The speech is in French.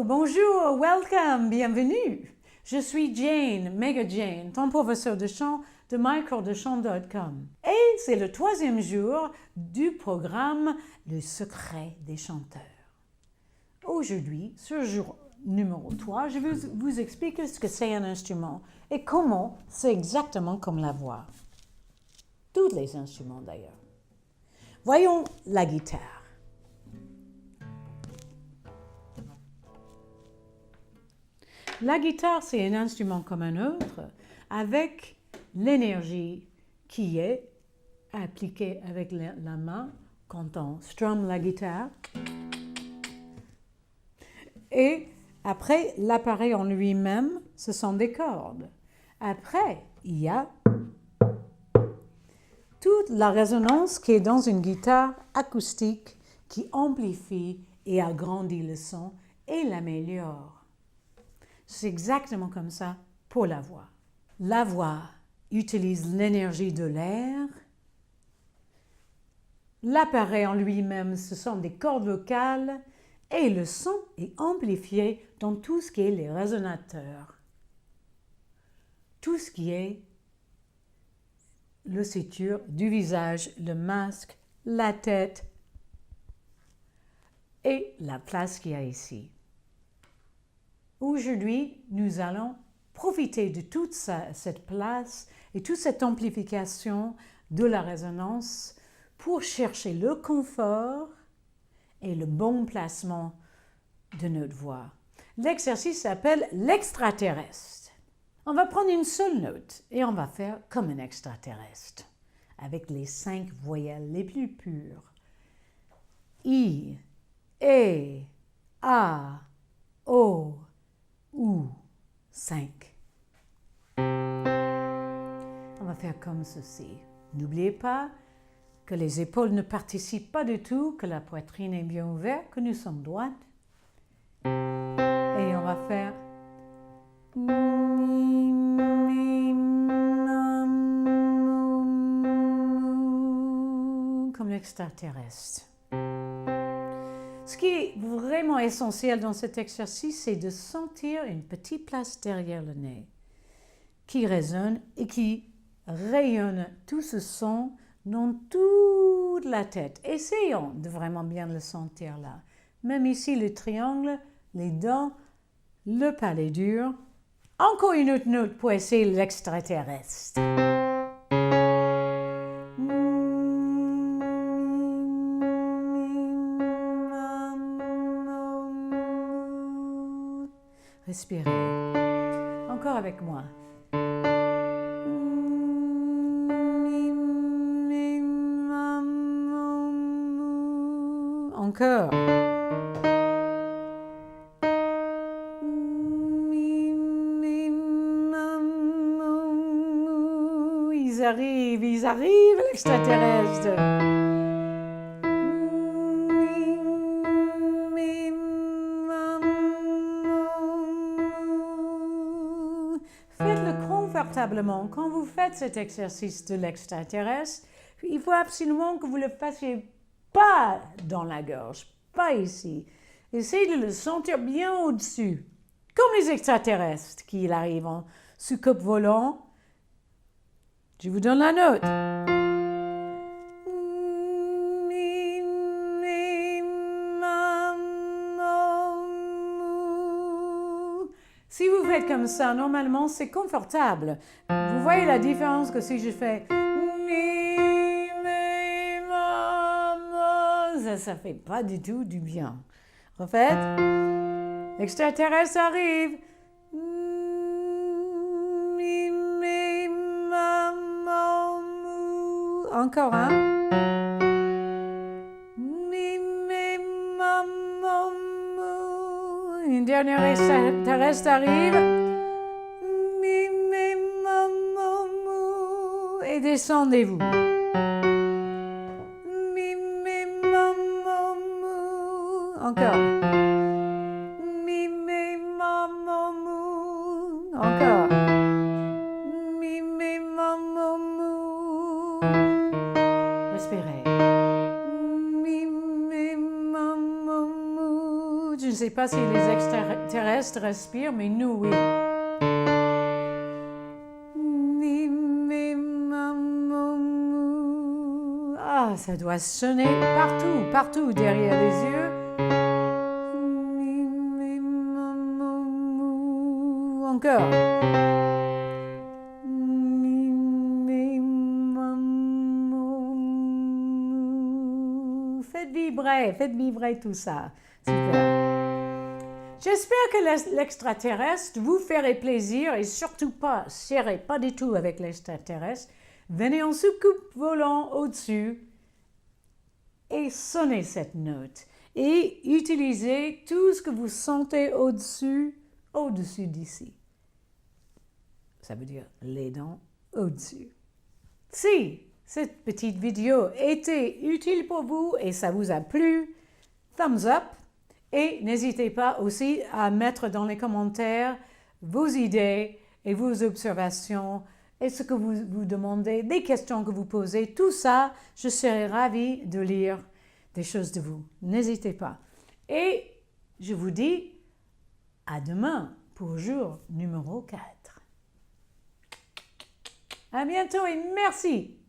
Bonjour, welcome, bienvenue. Je suis Jane, Mega Jane, ton professeur de chant de mycourdechant.com. Et c'est le 3e jour du programme Le secret des chanteurs. Aujourd'hui, ce jour numéro 3, je vais vous expliquer ce que c'est un instrument et comment c'est exactement comme la voix. Tous les instruments d'ailleurs. Voyons la guitare. La guitare, c'est un instrument comme un autre, avec l'énergie qui est appliquée avec la main quand on strum la guitare. Et après, l'appareil en lui-même, ce sont des cordes. Après, il y a toute la résonance qui est dans une guitare acoustique qui amplifie et agrandit le son et l'améliore. C'est exactement comme ça pour la voix. La voix utilise l'énergie de l'air. L'appareil en lui-même, ce sont des cordes vocales et le son est amplifié dans tout ce qui est les résonateurs. Tout ce qui est l'ossature du visage, le masque, la tête et la place qu'il y a ici. Aujourd'hui, nous allons profiter de toute cette place et toute cette amplification de la résonance pour chercher le confort et le bon placement de notre voix. L'exercice s'appelle l'extraterrestre. On va prendre une seule note et on va faire comme un extraterrestre avec les 5 voyelles les plus pures. I, E, A, O, ou 5. On va faire comme ceci. N'oubliez pas que les épaules ne participent pas du tout, que la poitrine est bien ouverte, que nous sommes droites. Et on va faire comme l'extraterrestre. Ce qui est vraiment essentiel dans cet exercice, c'est de sentir une petite place derrière le nez qui résonne et qui rayonne tout ce son dans toute la tête. Essayons de vraiment bien le sentir là. Même ici, le triangle, les dents, le palais dur. Encore une autre note pour essayer l'extraterrestre. Respirez. Encore avec moi. Encore. Ils arrivent, l'extraterrestre. Faites-le confortablement. Quand vous faites cet exercice de l'extraterrestre, il faut absolument que vous le fassiez pas dans la gorge, pas ici. Essayez de le sentir bien au-dessus, comme les extraterrestres qui arrivent en soucoupe volant. Je vous donne la note. Si vous faites comme ça, normalement, c'est confortable. Vous voyez la différence que si je fais ça fait pas du tout du bien. Refaites. L'extraterrestre arrive. Encore un. Une dernière extraterrestre arrive. Et descendez-vous. Encore. Encore. Respirez. Je ne sais pas si les extraterrestres respirent, mais nous, oui. Ah, ça doit sonner partout, partout derrière les yeux. Encore. Faites vibrer tout ça. Super. J'espère que l'extraterrestre vous ferait plaisir et surtout pas, serrez pas du tout avec l'extraterrestre. Venez en soucoupe volant au-dessus et sonnez cette note. Et utilisez tout ce que vous sentez au-dessus d'ici. Ça veut dire les dents au-dessus. Si cette petite vidéo était utile pour vous et ça vous a plu, thumbs up et n'hésitez pas aussi à mettre dans les commentaires vos idées et vos observations et ce que vous demandez, des questions que vous posez, tout ça, je serai ravie de lire des choses de vous. N'hésitez pas. Et je vous dis à demain pour jour numéro 4. À bientôt et merci!